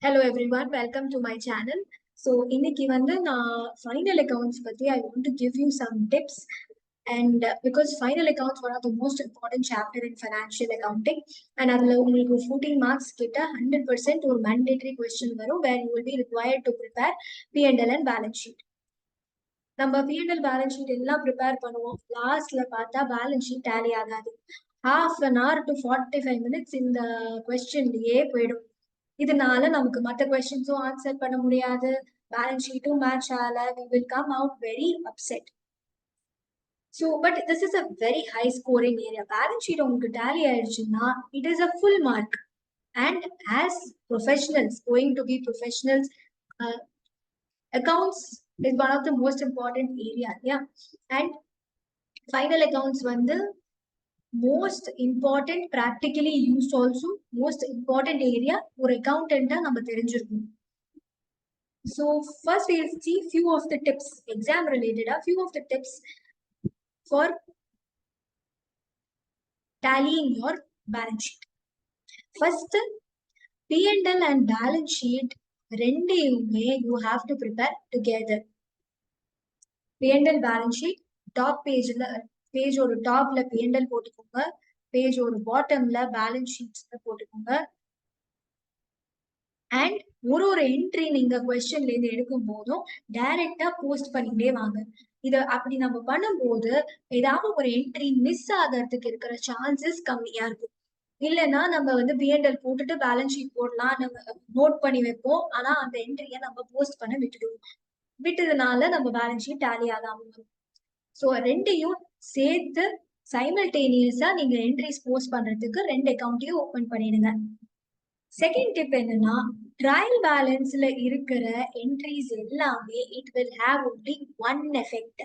Hello everyone, welcome to my channel. So இன்னைக்கு வந்து நான் final accounts பத்தி I want to give you some tips and because final accounts one of the most important chapter in financial accounting and அதுல உங்களுக்கு 14 marks கிட்ட 100% ஒரு mandatory question வரும் where you will be required to prepare P&L and balance sheet. நம்ம P&L balance sheet எல்லாம் prepare பண்ணுவோம். லாஸ்ட்ல பார்த்தா balance sheet tally ஆகாது. Half an hour to 45 minutes இந்த questionலயே போயிடும். இதனால நமக்கு மற்ற கொஸ்டின்ஸும் ஆன்சர் பண்ண முடியாது, பேலன்ஸ் ஷீட்டும் மேட்ச் ஆகல, we will come out very upset. So but this is a very high scoring area. Balance sheet உங்களுக்கு டேலி ஆயிடுச்சுன்னா it is a full mark and as professionals going to be professionals, accounts is one of the most important area. Yeah, and final accounts வந்து most important, practically used also, most important area ஒரு accountant நம்ம தெரிஞ்சிருக்கணும். So first we'll see few of the tips, exam related, few of the tips for tallying your balance sheet. First, P&L and balance sheet ரெண்டையுமே you have to prepare together. P&L balance sheet top page ஒரு டாப்ல P&L போட்டுக்கோங்க, page ஒரு பாட்டம்ல balance ஷீட்ஸ்ல போட்டுக்கோங்க. And ஒரு entry நீங்க கொஸ்டின்ல இருந்து எடுக்கும் போதும் டைரக்டா போஸ்ட் பண்ணிட்டே வாங்க. இத அப்படி நம்ம பண்ணும்போது ஏதாவது ஒரு என்ட்ரி மிஸ் ஆகிறதுக்கு இருக்கிற சான்சஸ் கம்மியா இருக்கும். இல்லைன்னா நம்ம வந்து P&L போட்டுட்டு பேலன்ஸ் ஷீட் போடலாம், நம்ம நோட் பண்ணி வைப்போம், ஆனா அந்த என்ட்ரியை நம்ம போஸ்ட் பண்ண விட்டதுனால நம்ம பேலன்ஸ் ஷீட் டேலி ஆகாம வரும். ஸோ ரெண்டையும் சேர்த்து சைமல்டேனியஸா நீங்க என்ட்ரிஸ் போஸ்ட் பண்றதுக்கு ரெண்டு அக்கௌண்ட்டையும் ஓபன் பண்ணிடுங்க. செகண்ட் டிப் என்னன்னா, ட்ரையல் பேலன்ஸ்ல இருக்கிற என்ட்ரிஸ் எல்லாமே it will have only one effect.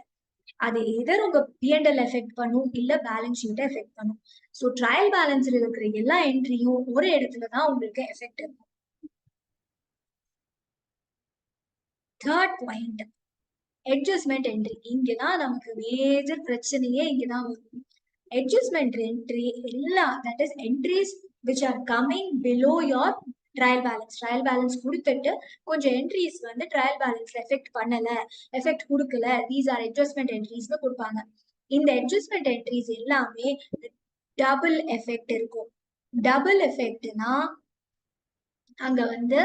அது எதர் உங்க P&L எஃபெக்ட் பண்ணும் இல்ல பேலன்ஸ் ஷீட்டை எஃபெக்ட் பண்ணும். ஸோ ட்ரையல் பேலன்ஸ்ல இருக்கிற எல்லா என்ட்ரியும் ஒரு இடத்துல தான் உங்களுக்கு எஃபெக்ட் இருக்கும். Third point, adjustment entry. இங்கதான் நமக்கு மேஜர் பிரச்சனையே இங்கதான் வரும். அட்ஜஸ்ட்மெண்ட் என்ட்ரி எல்லாம், that is entries which are coming below your trial balance. Trial balance கொடுத்துட்டு கொஞ்சம் என்ட்ரிஸ் வந்து ட்ரையல் பேலன்ஸ்ல எஃபெக்ட் பண்ணல, எஃபெக்ட் கொடுக்கல, தீஸ் ஆர் அட்ஜஸ்ட்மெண்ட் என்ட்ரிஸ்னு கொடுப்பாங்க. இந்த அட்ஜஸ்ட்மெண்ட் என்ட்ரிஸ் எல்லாமே டபுள் எஃபெக்ட் இருக்கும். டபுள் எஃபெக்ட்னா அங்க வந்து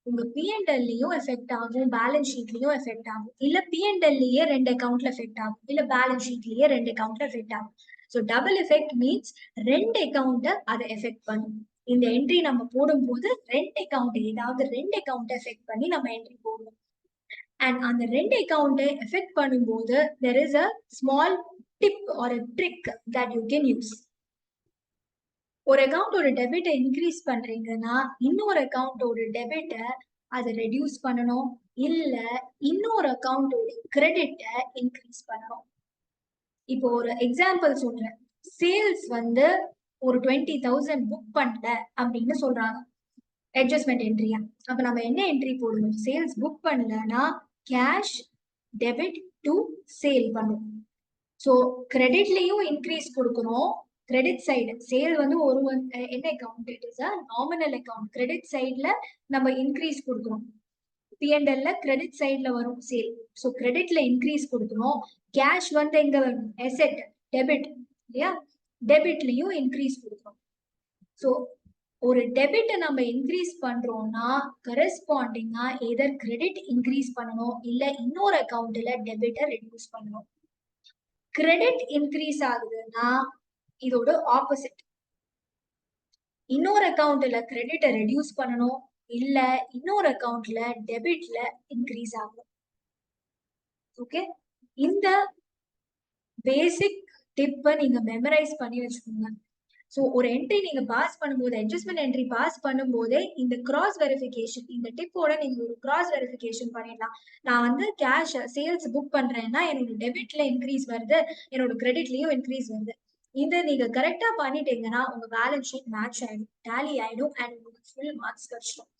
உங்க P&Lலயும் எஃபெக்ட் ஆகும், பேலன்ஸ் ஷீட்லயும் எஃபெக்ட் ஆகும், இல்ல P&Lலயே ரெண்டு அக்கௌண்ட்ல எஃபெக்ட் ஆகும், இல்ல பேலன்ஸ் ஷீட்லயே ரெண்டு அக்கௌண்ட்ல எஃபெக்ட் ஆகும். ஸோ டபுள் எஃபெக்ட் மீன்ஸ் ரெண்டு அக்கௌண்ட்டை அதை எஃபெக்ட் பண்ணும். இந்த என்ட்ரி நம்ம போடும்போது ரெண்டு அக்கௌண்ட், ஏதாவது ரெண்டு அக்கௌண்ட் எஃபெக்ட் பண்ணி நம்ம என்ட்ரி போடுவோம். அண்ட் அந்த ரெண்டு அக்கௌண்ட்டை எஃபெக்ட் பண்ணும்போது there is a small tip or a trick that you can use. ஒரு அக்கௌண்டோட டெபிட்டை இன்க்ரீஸ் பண்றீங்கன்னா இன்னொரு அக்கௌண்டோட டெபிட்டை அதை ரெடியூஸ் பண்ணணும், இல்ல இன்னொரு அக்கௌண்டோட கிரெடிட்டை இன்க்ரீஸ் பண்ணணும். இப்போ ஒரு எக்ஸாம்பிள் சொல்றேன். சேல்ஸ் வந்து ஒரு 20,000 புக் பண்ணல அப்படின்னு சொல்றாங்க, அட்ஜஸ்ட்மெண்ட் என்ட்ரியா. அப்ப நம்ம என்ன என்ட்ரி போடணும்? சேல்ஸ் புக் பண்ணலன்னா கேஷ் டெபிட் டு சேல் பண்ணும். ஸோ கிரெடிட்லயும் இன்க்ரீஸ் கொடுக்கணும். கிரெடிட் சைடு சேல் வந்து ஒரு என்ன account, it is a nominal account. Credit சைட்ல நம்ம இன்க்ரீஸ் கொடுக்கணும். P&Lல கிரெடிட் சைட்ல வரும் சேல். ஸோ கிரெடிட்ல இன்க்ரீஸ் கொடுக்கணும். கேஷ் வந்து எங்க வரும்? அசெட், டெபிட் இல்லையா? டெபிட்லயும் இன்க்ரீஸ் கொடுக்கணும். ஸோ ஒரு டெபிட்டை நம்ம இன்க்ரீஸ் பண்றோம்னா கரெஸ்பாண்டிங்கா எதர் கிரெடிட் இன்க்ரீஸ் பண்ணணும், இல்ல இன்னொரு அக்கௌண்ட்ல டெபிட்டை ரெடியூஸ் பண்ணணும். கிரெடிட் இன்க்ரீஸ் ஆகுதுன்னா இதோட ஆப்போசிட், இன்னொரு அக்கௌண்ட்ல கிரெடிட்டை ரெடியூஸ் பண்ணணும், இல்ல இன்னொரு அக்கௌண்ட்ல டெபிட்ல இன்க்ரீஸ் ஆகும். ஓகே, இந்த பேசிக் டிப்பை நீங்க மெமரைஸ் பண்ணி வச்சுக்கோங்க. ஸோ ஒரு என்ட்ரி நீங்க பாஸ் பண்ணும்போது, அட்ஜஸ்ட்மெண்ட் என்ட்ரி பாஸ் பண்ணும்போதே இந்த கிராஸ் வெரிஃபிகேஷன், இந்த டிப்போட நீங்க ஒரு கிராஸ் வெரிஃபிகேஷன் பண்ணிடலாம். நான் வந்து கேஷ் சேல்ஸ் புக் பண்றேன்னா என்னோட டெபிட்ல இன்க்ரீஸ் வருது, என்னோட கிரெடிட்லயும் இன்க்ரீஸ் வருது. இதை நீங்க கரெக்டா பண்ணிட்டீங்கன்னா உங்க பேலன்ஸ் ஷீட் மேட்ச் ஆயிடும், டேலி ஆயிடும், அண்ட் உங்களுக்கு ஃபுல் மார்க்ஸ் கிடைச்சிடும்.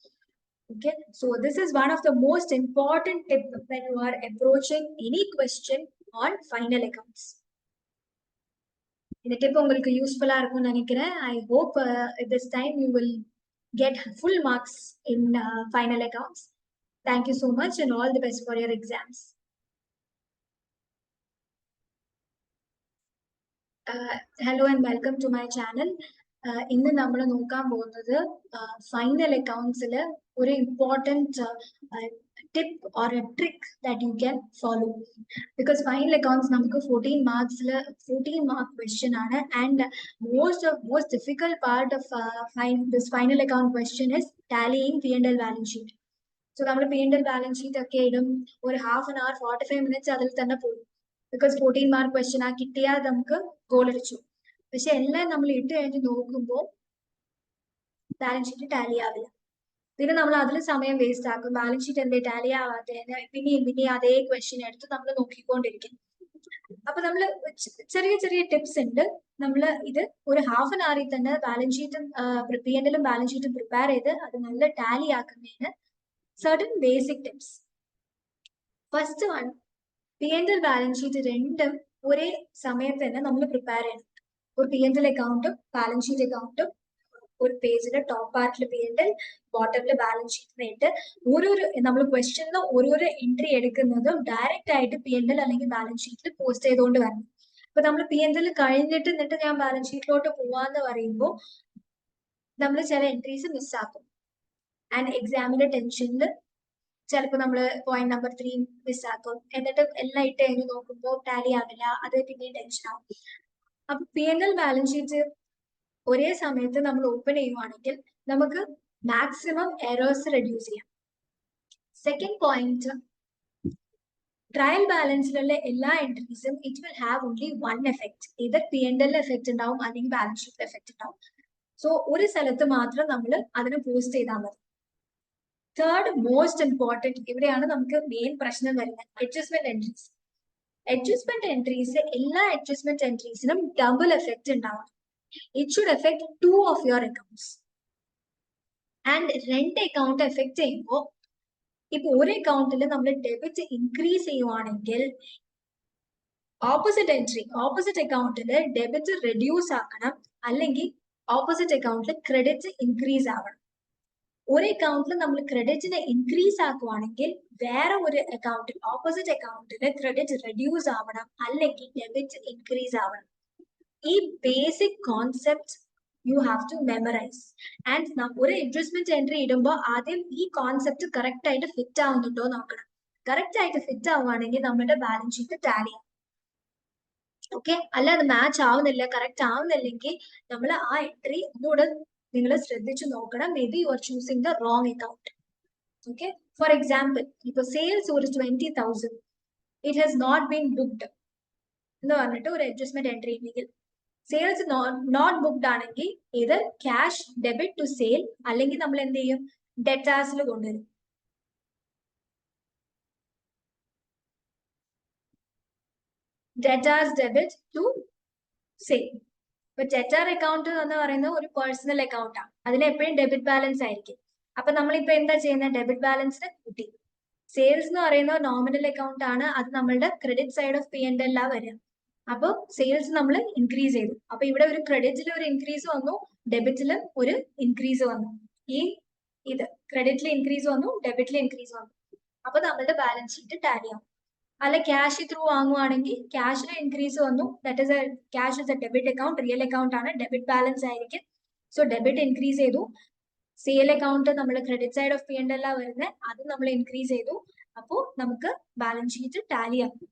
Okay, so this is one of the most important tip when you are approaching any question on final accounts. இந்த டிப் உங்களுக்கு யூஸ்ஃபுல்லா இருக்கும்னு நினைக்கிறேன். I hope this time you will get full marks in final accounts. Thank you so much and all the best for your exams. Hello and welcome to my channel. ഇന്ന് നമ്മൾ നോക്കാൻ പോകുന്നത് final അക്കൗണ്ട്സിൽ ഒരു important tip or a trick that you can follow because final accounts നമുക്ക് 14 mark question ആണ് and most difficult part of this final account question is tallying P&L balance sheet. So നമ്മൾ P&L balance sheet ഒക്കെ ഇടും, ഒരു half an hour 45 minutes അതിൽ തന്നെ പോകും. Because 14 mark question ആ കിട്ടിയാൽ നമുക്ക് ഗോൾ അടിച്ചു. പക്ഷെ എല്ലാം നമ്മൾ ഇട്ട് കഴിഞ്ഞ് നോക്കുമ്പോൾ ബാലൻസ് ഷീറ്റ് ടാലി ആവില്ല. പിന്നെ നമ്മൾ അതിൽ സമയം വേസ്റ്റ് ആക്കും. ബാലൻസ് ഷീറ്റ് എന്തേ ടാലി ആവാതെ പിന്നെയും അതേ ക്വസ്റ്റ്യൻ എടുത്ത് നമ്മൾ നോക്കിക്കൊണ്ടിരിക്കും. അപ്പൊ നമ്മൾ ചെറിയ ചെറിയ ടിപ്സ് ഉണ്ട്. നമ്മൾ ഇത് ഒരു ഹാഫ് ആൻ അവറിൽ തന്നെ ബാലൻസ് ഷീറ്റും P&L ബാലൻസ് ഷീറ്റും പ്രിപ്പയർ ചെയ്ത് അത് നല്ല ടാലി ആക്കുന്നതിന് certain basic tips. First one, P&L balance sheet രണ്ടും ഒരേ സമയത്ത് തന്നെ നമ്മൾ പ്രിപ്പയർ ചെയ്യണം. ഒരു P&L അക്കൗണ്ടും ബാലൻസ് ഷീറ്റ് അക്കൗണ്ടും ഒരു പേജിന്റെ ടോപ്പ് പാർട്ടിൽ P&L, ബോട്ടമില് ബാലൻസ് ഷീറ്റിനായിട്ട് ഓരോരോ നമ്മൾ ക്വസ്റ്റ്യനിൽ ഓരോരോ എൻട്രി എടുക്കുന്നതും ഡയറക്റ്റ് ആയിട്ട് P&L അല്ലെങ്കിൽ ബാലൻസ് ഷീറ്റിൽ പോസ്റ്റ് ചെയ്തുകൊണ്ട് വരണം. അപ്പൊ നമ്മൾ P&L കഴിഞ്ഞിട്ട് എന്നിട്ട് ഞാൻ ബാലൻസ് ഷീറ്റിലോട്ട് പോവാന്ന് പറയുമ്പോൾ നമ്മൾ ചില എൻട്രീസ് മിസ്സാക്കും. ആൻഡ് എക്സാമിന്റെ ടെൻഷനിൽ ചിലപ്പോൾ നമ്മൾ പോയിന്റ് നമ്പർ 3 മിസ്സാക്കും. എന്നിട്ട് എല്ലാം ഇട്ട് കഴിഞ്ഞ് നോക്കുമ്പോൾ ടാലി ആവില്ല, അത് പിന്നെ ടെൻഷൻ ആവും. അപ്പൊ P&L ബാലൻസ് ഷീറ്റ് ഒരേ സമയത്ത് നമ്മൾ ഓപ്പൺ ചെയ്യുവാണെങ്കിൽ നമുക്ക് മാക്സിമം എറേഴ്സ് റെഡ്യൂസ് ചെയ്യാം. സെക്കൻഡ് പോയിന്റ്, ട്രയൽ ബാലൻസിലുള്ള എല്ലാ എൻട്രീസും it will have only one effect. ഇത് P&L എഫക്ട് ഉണ്ടാവും അല്ലെങ്കിൽ ബാലൻസ് ഷീറ്റ് എഫക്ട് ഉണ്ടാവും. സോ ഒരു സ്ഥലത്ത് മാത്രം നമ്മൾ അതിനെ പോസ്റ്റ് ചെയ്താൽ മതി. തേർഡ് മോസ്റ്റ് ഇമ്പോർട്ടൻറ്റ്, ഇവിടെയാണ് നമുക്ക് മെയിൻ പ്രശ്നം വരുന്നത്, അഡ്ജസ്റ്റ്മെന്റ് എൻട്രീസ്. അഡ്ജസ്റ്റ്മെന്റ് എൻട്രീസ് എല്ലാ അഡ്ജസ്റ്റ്മെന്റ് എൻട്രീസിനും ഡബിൾ എഫക്ട് ഉണ്ടാവും. It should affect 2 of your accounts. And രണ്ട് അക്കൗണ്ട് എഫക്ട് ചെയ്യുമ്പോൾ ഇപ്പൊ ഒരു അക്കൗണ്ടിൽ നമ്മൾ ഡെബിറ്റ് ഇൻക്രീസ് ചെയ്യുവാണെങ്കിൽ ഓപ്പോസിറ്റ് അക്കൗണ്ടിൽ ഡെബിറ്റ് റെഡ്യൂസ് ആക്കണം, അല്ലെങ്കിൽ ഓപ്പോസിറ്റ് അക്കൗണ്ടിൽ ക്രെഡിറ്റ് ഇൻക്രീസ് ആവണം. ഒരു അക്കൗണ്ടിൽ നമ്മൾ ക്രെഡിറ്റിനെ ഇൻക്രീസ് ആക്കുവാണെങ്കിൽ വേറെ ഒരു അക്കൗണ്ടിൽ ഓപ്പോസിറ്റ് അക്കൗണ്ടിൽ ക്രെഡിറ്റ് റെഡ്യൂസ് ആവണം, അല്ലെങ്കിൽ ഡെബിറ്റ് ഇൻക്രീസ് ആവണം. ഈ basic concept you have to memorise. And ഒരു അഡ്ജസ്റ്റ്മെന്റ് എൻട്രി ഇടുമ്പോൾ ആദ്യം ഈ കോൺസെപ്റ്റ് കറക്റ്റ് ആയിട്ട് ഫിറ്റ് ആവുന്നുണ്ടോ നോക്കണം. കറക്റ്റ് ആയിട്ട് ഫിറ്റ് ആവുകയാണെങ്കിൽ നമ്മുടെ ബാലൻസ് ഷീറ്റ് ടാലി ആവും. ഓക്കെ, അല്ലാതെ മാച്ച് ആവുന്നില്ല, കറക്റ്റ് ആവുന്നില്ലെങ്കിൽ നമ്മൾ ആ എൻട്രി ഒന്നുകൂടെ നിങ്ങൾ ശ്രദ്ധിച്ചു നോക്കണം. Maybe you are choosing the wrong account. Okay, for example ഇപ്പൊ സെയിൽസ് ഒരു 20,000 it has not been booked എന്ന് പറഞ്ഞിട്ട് ഒരു അഡ്ജസ്റ്റ്മെന്റ് എൻട്രി ഉണ്ടെങ്കിൽ, സെയിൽസ് നോട്ട് ബുക്ക്ഡ് ആണെങ്കിൽ ഇത് ക്യാഷ് ഡെബിറ്റ് ടു സെയിൽ, അല്ലെങ്കിൽ നമ്മൾ എന്ത് ചെയ്യും, ഡെറ്റാസിൽ കൊണ്ടുവരും. ഡെറ്റാസ് ഡെബിറ്റ് ടു സെയിൽ. ഇപ്പൊ ഡെറ്റാർ അക്കൗണ്ട് എന്ന് പറയുന്നത് ഒരു പേഴ്സണൽ അക്കൗണ്ടാണ്, അതിൽ എപ്പോഴും ഡെബിറ്റ് ബാലൻസ് ആയിരിക്കും. അപ്പൊ നമ്മളിപ്പോ എന്താ ചെയ്യുന്നത്, ഡെബിറ്റ് ബാലൻസിന് കൂട്ടി. സെയിൽസ് എന്ന് പറയുന്ന നോമിനൽ അക്കൗണ്ട് ആണ്, അത് നമ്മളുടെ ക്രെഡിറ്റ് സൈഡ് ഓഫ് P&L വരിക. അപ്പൊ സെയിൽസ് നമ്മൾ ഇൻക്രീസ് ചെയ്തു. അപ്പൊ ഇവിടെ ഒരു ക്രെഡിറ്റിൽ ഒരു ഇൻക്രീസ് വന്നു, ഡെബിറ്റിലും ഒരു ഇൻക്രീസ് വന്നു. ഇത് ക്രെഡിറ്റിൽ ഇൻക്രീസ് വന്നു, ഡെബിറ്റിൽ ഇൻക്രീസ് വന്നു. അപ്പൊ നമ്മളുടെ ബാലൻസ് ഷീറ്റ് ടാലി ആവും. അല്ല ക്യാഷ് ത്രൂ വാങ്ങുവാണെങ്കിൽ ക്യാഷിൽ ഇൻക്രീസ് വന്നു, that is cash is A debit account, real account ആണ്, ഡെബിറ്റ് ബാലൻസ് ആയിരിക്കും. സോ ഡെബിറ്റ് ഇൻക്രീസ് ചെയ്തു. സെയിൽ അക്കൗണ്ട് നമ്മൾ ക്രെഡിറ്റ് സൈഡ് ഓഫ് P&L വരുന്നത്, അത് നമ്മൾ ഇൻക്രീസ് ചെയ്തു. അപ്പോൾ നമുക്ക് ബാലൻസ് ഷീറ്റ് ടാലി ആവും.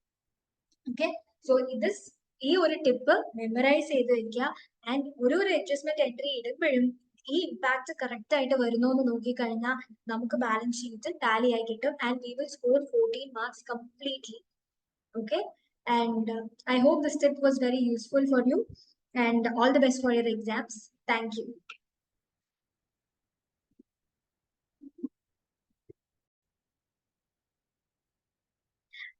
ഓക്കെ, സോ ഈ ഒരു ടിപ്പ് മെമ്മറൈസ് ചെയ്ത് വെക്കുക. ആൻഡ് ഒരു അഡ്ജസ്റ്റ്മെന്റ് എൻട്രി ഇടുമ്പോഴും ഈ ഇമ്പാക്ട് കറക്റ്റ് ആയിട്ട് വരുന്നോ എന്ന് നോക്കിക്കഴിഞ്ഞാൽ നമുക്ക് ബാലൻസ് ഷീറ്റ് ടാലി ആയി കിട്ടും. And we will score 14 marks completely. Okay, and I hope this tip was very useful for you and all the best for your exams. Thank you.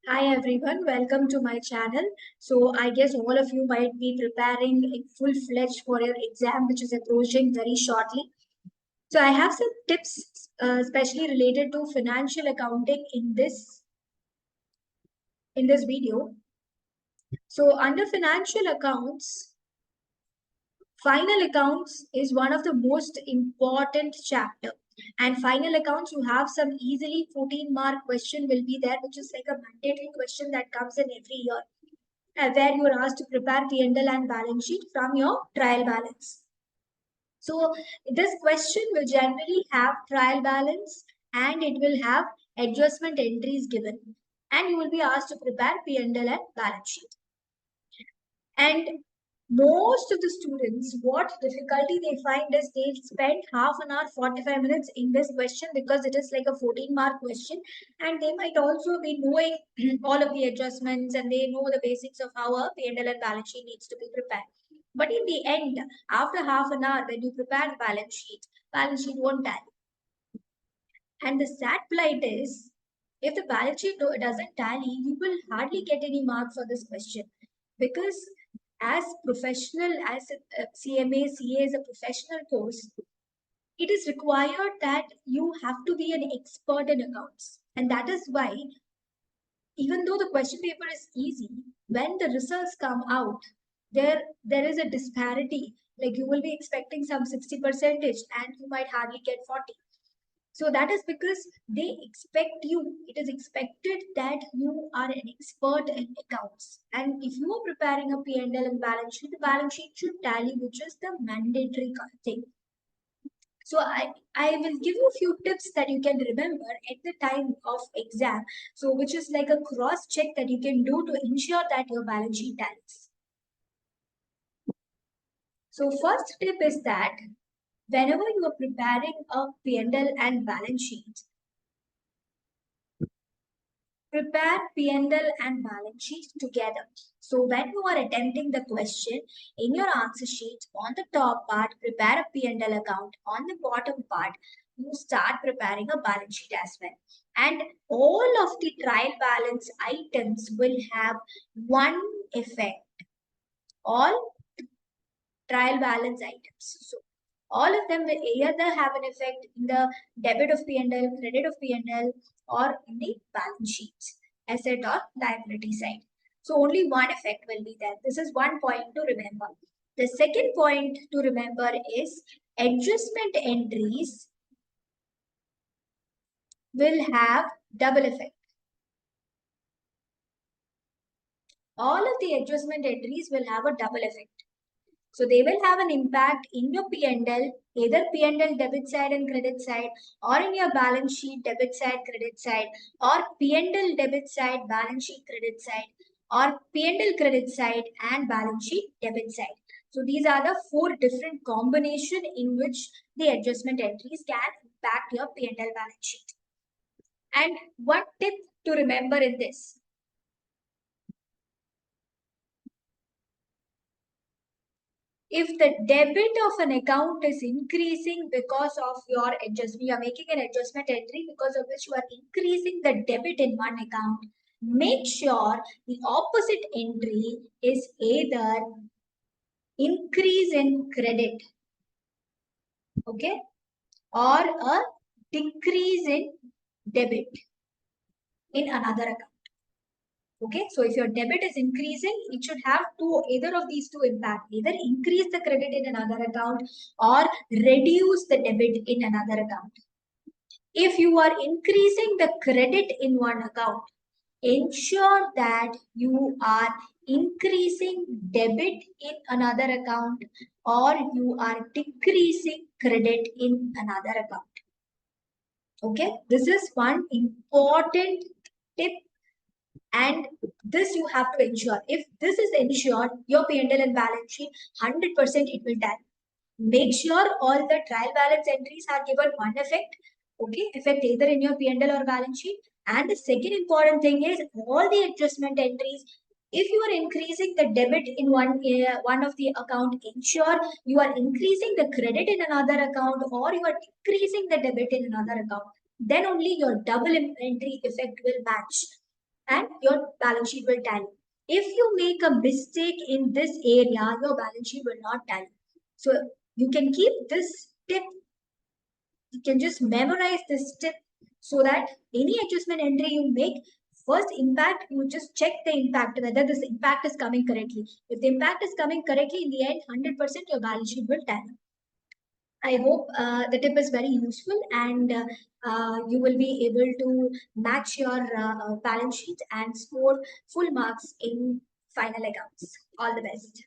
Hi everyone, welcome to my channel. So I guess all of you might be preparing full-fledged for your exam, which is approaching very shortly. So I have some tips especially related to financial accounting in this video. So under financial accounts, Final accounts is one of the most important chapter. And final accounts, you have some easily 14-mark question will be there, which is like a mandatory question that comes in every year, where you are asked to prepare P&L and balance sheet from your trial balance. So this question will generally have trial balance and it will have adjustment entries given. And you will be asked to prepare P&L and balance sheet. And most of the students, what difficulty they find is they spend half an hour, 45 minutes in this question because it is like a 14-mark question. And they might also be knowing all of the adjustments and they know the basics of how a P&L and balance sheet needs to be prepared. But in the end, after half an hour, when you prepare the balance sheet won't tally. And the sad plight is, if the balance sheet doesn't tally, you will hardly get any mark for this question. Because as professional, as a CMA, CA is a professional course, it is required that you have to be an expert in accounts. And that is why, even though the question paper is easy, when the results come out, there is a disparity. Like you will be expecting some 60% and you might hardly get 40. So that is because they expect you, it is expected that you are an expert in accounts. And if you are preparing a P&L and balance sheet, the balance sheet should tally, which is the mandatory thing. So I will give you a few tips that you can remember at the time of exam. So which is like a cross check that you can do to ensure that your balance sheet tallies. So first tip is that whenever you are preparing a P&L and balance sheet, prepare P&L and balance sheet together. So when you are attempting the question, in your answer sheet, on the top part, prepare a P&L account. On the bottom part, you start preparing a balance sheet as well. And all of the trial balance items will have one effect. All trial balance items. So all of them will either have an effect in the debit of P&L, credit of P&L, or in the balance sheets, asset or liability side. So only one effect will be there. This is one point to remember. The second point to remember is adjustment entries will have double effect. All of the adjustment entries will have a double effect. So they will have an impact in your P&L, either P&L debit side and credit side, or in your balance sheet debit side, credit side, or P&L debit side, balance sheet credit side, or P&L credit side and balance sheet debit side. So these are the four different combinations in which the adjustment entries can impact your P&L balance sheet. And one tip to remember in this, if the debit of an account is increasing because of your adjustment, you are making an adjustment entry because of which you are increasing the debit in one account, make sure the opposite entry is either increase in credit, okay, or a decrease in debit in another account. Okay, so if your debit is increasing, it should have either of these two impact, either increase the credit in another account or reduce the debit in another account. If you are increasing the credit in one account, ensure that you are increasing debit in another account or you are decreasing credit in another account. Okay, this is one important tip. And this you have to ensure. If this is ensured, your P&L and balance sheet, 100% it will tally. Make sure all the trial balance entries are given one effect. Okay, effect either in your P&L or balance sheet. And the second important thing is all the adjustment entries. If you are increasing the debit in one of the account, ensure you are increasing the credit in another account or you are decreasing the debit in another account. Then only your double entry effect will match and your balance sheet will tally. If you make a mistake in this area, your balance sheet will not tally. So you can keep this tip, you can just memorize this tip so that any adjustment entry you make, First impact, you just check the impact, whether this impact is coming correctly. If the impact is coming correctly, in the end, 100% your balance sheet will tally. I hope the tip is very useful, and you will be able to match your balance sheet and score full marks in final accounts. All the best.